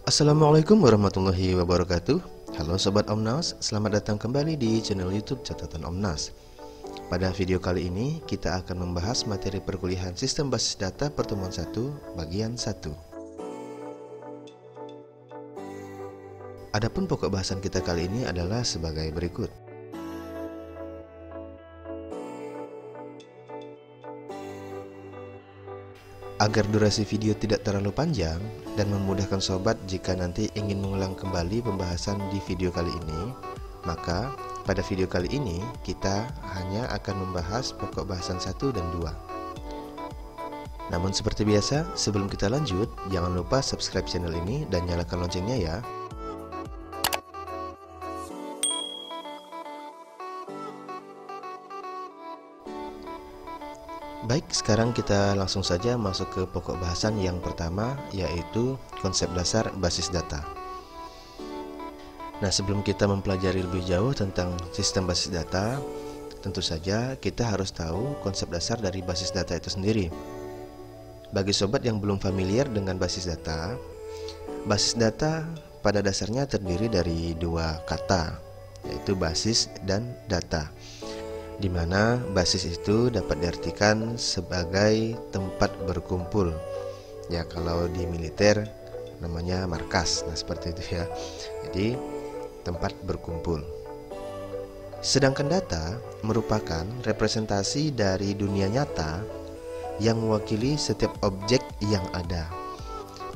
Assalamualaikum warahmatullahi wabarakatuh. Halo Sobat Omnas, selamat datang kembali di channel YouTube Catatan Omnas. Pada video kali ini kita akan membahas materi perkuliahan Sistem Basis Data Pertemuan 1 Bagian 1. Adapun pokok bahasan kita kali ini adalah sebagai berikut. Agar durasi video tidak terlalu panjang dan memudahkan sobat jika nanti ingin mengulang kembali pembahasan di video kali ini, maka pada video kali ini kita hanya akan membahas pokok bahasan 1 dan 2. Namun seperti biasa, sebelum kita lanjut, jangan lupa subscribe channel ini dan nyalakan loncengnya ya. Baik, sekarang kita langsung saja masuk ke pokok bahasan yang pertama, yaitu konsep dasar basis data. Nah, sebelum kita mempelajari lebih jauh tentang sistem basis data, tentu saja kita harus tahu konsep dasar dari basis data itu sendiri. Bagi sobat yang belum familiar dengan basis data pada dasarnya terdiri dari dua kata, yaitu basis dan data, di mana basis itu dapat diartikan sebagai tempat berkumpul. Ya, kalau di militer namanya markas. Nah, seperti itu ya. Jadi, tempat berkumpul. Sedangkan data merupakan representasi dari dunia nyata yang mewakili setiap objek yang ada.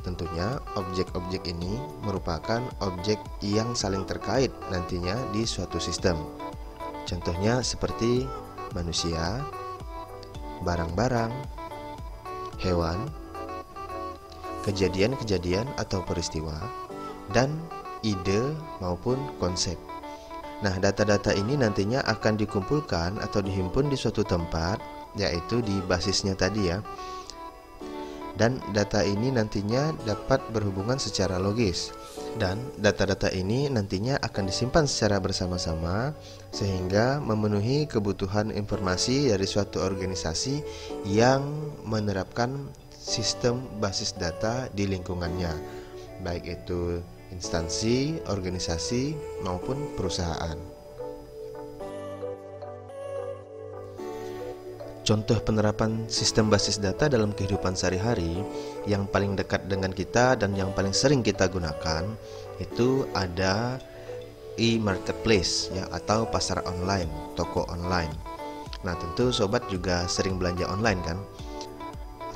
Tentunya objek-objek ini merupakan objek yang saling terkait nantinya di suatu sistem. Contohnya seperti manusia, barang-barang, hewan, kejadian-kejadian atau peristiwa, dan ide maupun konsep. Nah, data-data ini nantinya akan dikumpulkan atau dihimpun di suatu tempat, yaitu di basisnya tadi ya. Dan data ini nantinya dapat berhubungan secara logis. Dan data-data ini nantinya akan disimpan secara bersama-sama sehingga memenuhi kebutuhan informasi dari suatu organisasi yang menerapkan sistem basis data di lingkungannya, baik itu instansi, organisasi, maupun perusahaan. Contoh penerapan sistem basis data dalam kehidupan sehari-hari yang paling dekat dengan kita dan yang paling sering kita gunakan itu ada e-marketplace ya, atau pasar online, toko online. Nah, tentu sobat juga sering belanja online kan?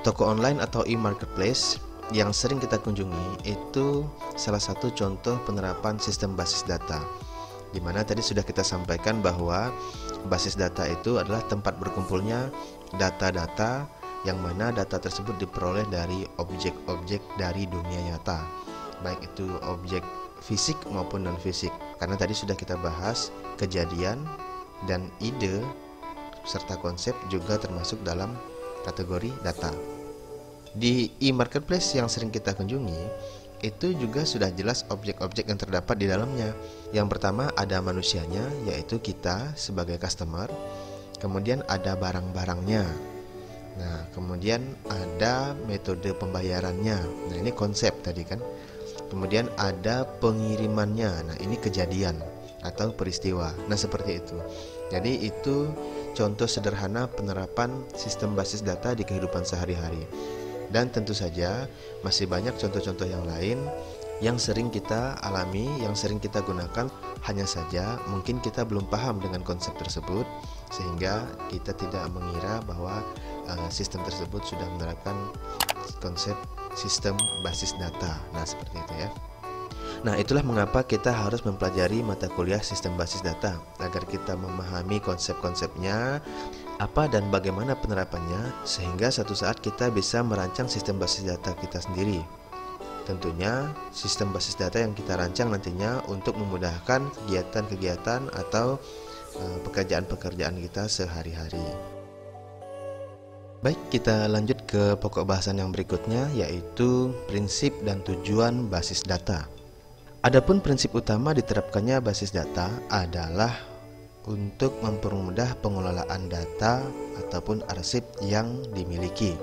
Toko online atau e-marketplace yang sering kita kunjungi itu salah satu contoh penerapan sistem basis data, di mana tadi sudah kita sampaikan bahwa basis data itu adalah tempat berkumpulnya data-data yang mana data tersebut diperoleh dari objek-objek dari dunia nyata, baik itu objek fisik maupun non-fisik. Karena tadi sudah kita bahas kejadian dan ide serta konsep juga termasuk dalam kategori data. Di e-marketplace yang sering kita kunjungi itu juga sudah jelas objek-objek yang terdapat di dalamnya. Yang pertama ada manusianya, yaitu kita sebagai customer. Kemudian ada barang-barangnya. Nah, kemudian ada metode pembayarannya. Nah, ini konsep tadi kan. Kemudian ada pengirimannya. Nah, ini kejadian atau peristiwa. Nah, seperti itu. Jadi itu contoh sederhana penerapan sistem basis data di kehidupan sehari-hari. Dan tentu saja masih banyak contoh-contoh yang lain yang sering kita alami, yang sering kita gunakan. Hanya saja mungkin kita belum paham dengan konsep tersebut, sehingga kita tidak mengira bahwa sistem tersebut sudah menerapkan konsep sistem basis data. Nah, seperti itu ya. Nah, itulah mengapa kita harus mempelajari mata kuliah sistem basis data, agar kita memahami konsep-konsepnya, apa dan bagaimana penerapannya, sehingga suatu saat kita bisa merancang sistem basis data kita sendiri. Tentunya sistem basis data yang kita rancang nantinya untuk memudahkan kegiatan-kegiatan atau pekerjaan-pekerjaan kita sehari-hari. Baik, kita lanjut ke pokok bahasan yang berikutnya, yaitu prinsip dan tujuan basis data. Adapun prinsip utama diterapkannya basis data adalah untuk mempermudah pengelolaan data ataupun arsip yang dimiliki.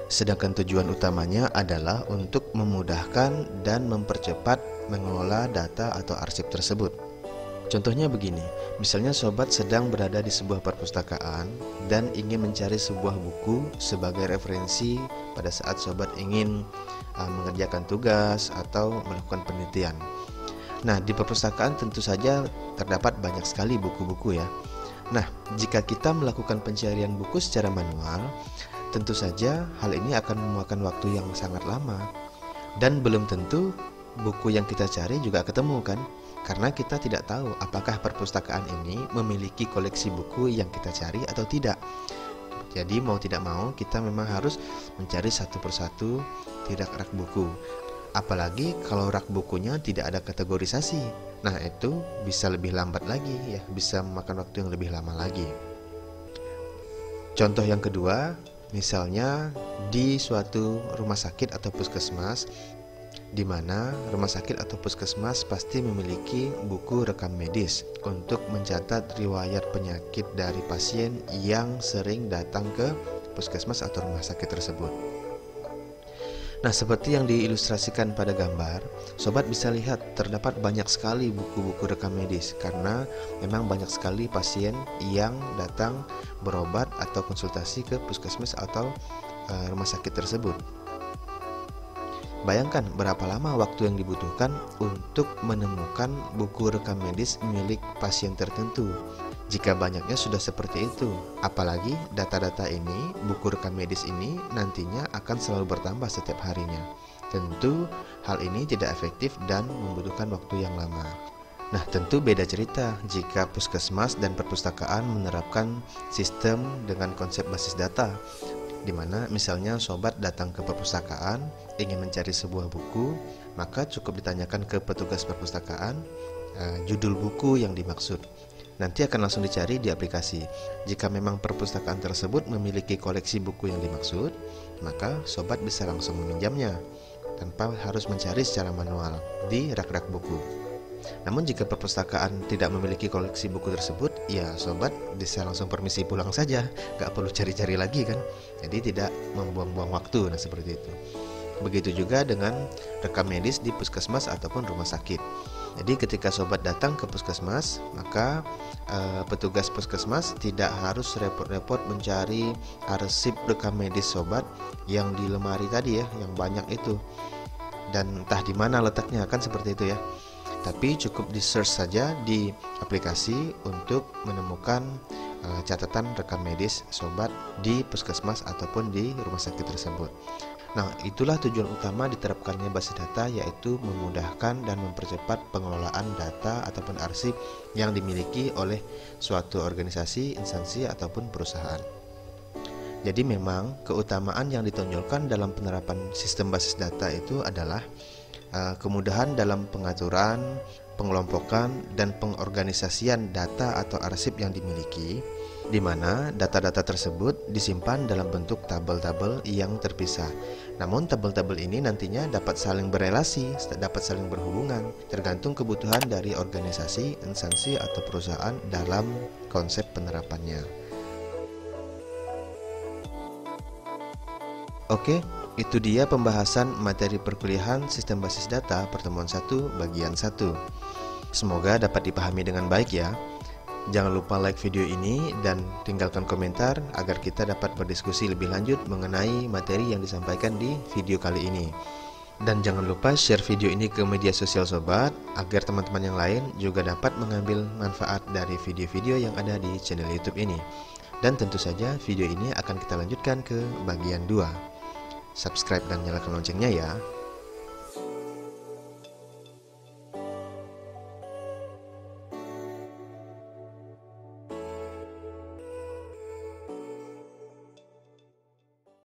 Sedangkan tujuan utamanya adalah untuk memudahkan dan mempercepat mengelola data atau arsip tersebut. Contohnya begini, misalnya sobat sedang berada di sebuah perpustakaan dan ingin mencari sebuah buku sebagai referensi pada saat sobat ingin mengerjakan tugas atau melakukan penelitian. Nah, di perpustakaan tentu saja terdapat banyak sekali buku-buku ya. Nah, jika kita melakukan pencarian buku secara manual, tentu saja hal ini akan memakan waktu yang sangat lama. Dan belum tentu buku yang kita cari juga ketemu kan? Karena kita tidak tahu apakah perpustakaan ini memiliki koleksi buku yang kita cari atau tidak. Jadi mau tidak mau kita memang harus mencari satu persatu di rak-rak buku. Apalagi kalau rak bukunya tidak ada kategorisasi. Nah, itu bisa lebih lambat lagi ya, bisa memakan waktu yang lebih lama lagi. Contoh yang kedua, misalnya di suatu rumah sakit atau puskesmas, di mana rumah sakit atau puskesmas pasti memiliki buku rekam medis untuk mencatat riwayat penyakit dari pasien yang sering datang ke puskesmas atau rumah sakit tersebut. Nah, seperti yang diilustrasikan pada gambar, sobat bisa lihat terdapat banyak sekali buku-buku rekam medis karena memang banyak sekali pasien yang datang berobat atau konsultasi ke puskesmas atau rumah sakit tersebut. Bayangkan berapa lama waktu yang dibutuhkan untuk menemukan buku rekam medis milik pasien tertentu. Jika banyaknya sudah seperti itu, apalagi data-data ini, buku rekam medis ini nantinya akan selalu bertambah setiap harinya. Tentu hal ini tidak efektif dan membutuhkan waktu yang lama. Nah, tentu beda cerita jika puskesmas dan perpustakaan menerapkan sistem dengan konsep basis data, di mana misalnya sobat datang ke perpustakaan ingin mencari sebuah buku, maka cukup ditanyakan ke petugas perpustakaan judul buku yang dimaksud. Nanti akan langsung dicari di aplikasi. Jika memang perpustakaan tersebut memiliki koleksi buku yang dimaksud, maka sobat bisa langsung meminjamnya tanpa harus mencari secara manual di rak-rak buku. Namun jika perpustakaan tidak memiliki koleksi buku tersebut, ya sobat bisa langsung permisi pulang saja, gak perlu cari-cari lagi kan. Jadi tidak membuang-buang waktu, nah seperti itu. Begitu juga dengan rekam medis di puskesmas ataupun rumah sakit. Jadi ketika sobat datang ke puskesmas, maka petugas puskesmas tidak harus repot-repot mencari arsip rekam medis sobat yang di lemari tadi ya, yang banyak itu. Dan entah di mana letaknya, kan seperti itu ya. Tapi cukup di search saja di aplikasi untuk menemukan catatan rekam medis sobat di puskesmas ataupun di rumah sakit tersebut. Nah, itulah tujuan utama diterapkannya basis data, yaitu memudahkan dan mempercepat pengelolaan data ataupun arsip yang dimiliki oleh suatu organisasi, instansi ataupun perusahaan. Jadi memang keutamaan yang ditonjolkan dalam penerapan sistem basis data itu adalah kemudahan dalam pengaturan, pengelompokan, dan pengorganisasian data atau arsip yang dimiliki, di mana data-data tersebut disimpan dalam bentuk tabel-tabel yang terpisah. Namun tabel-tabel ini nantinya dapat saling berelasi, dapat saling berhubungan, tergantung kebutuhan dari organisasi, instansi, atau perusahaan dalam konsep penerapannya. Oke, itu dia pembahasan materi perkuliahan Sistem Basis Data pertemuan 1 bagian 1. Semoga dapat dipahami dengan baik ya. Jangan lupa like video ini dan tinggalkan komentar agar kita dapat berdiskusi lebih lanjut mengenai materi yang disampaikan di video kali ini. Dan jangan lupa share video ini ke media sosial sobat agar teman-teman yang lain juga dapat mengambil manfaat dari video-video yang ada di channel YouTube ini. Dan tentu saja video ini akan kita lanjutkan ke bagian 2. Subscribe dan nyalakan loncengnya ya.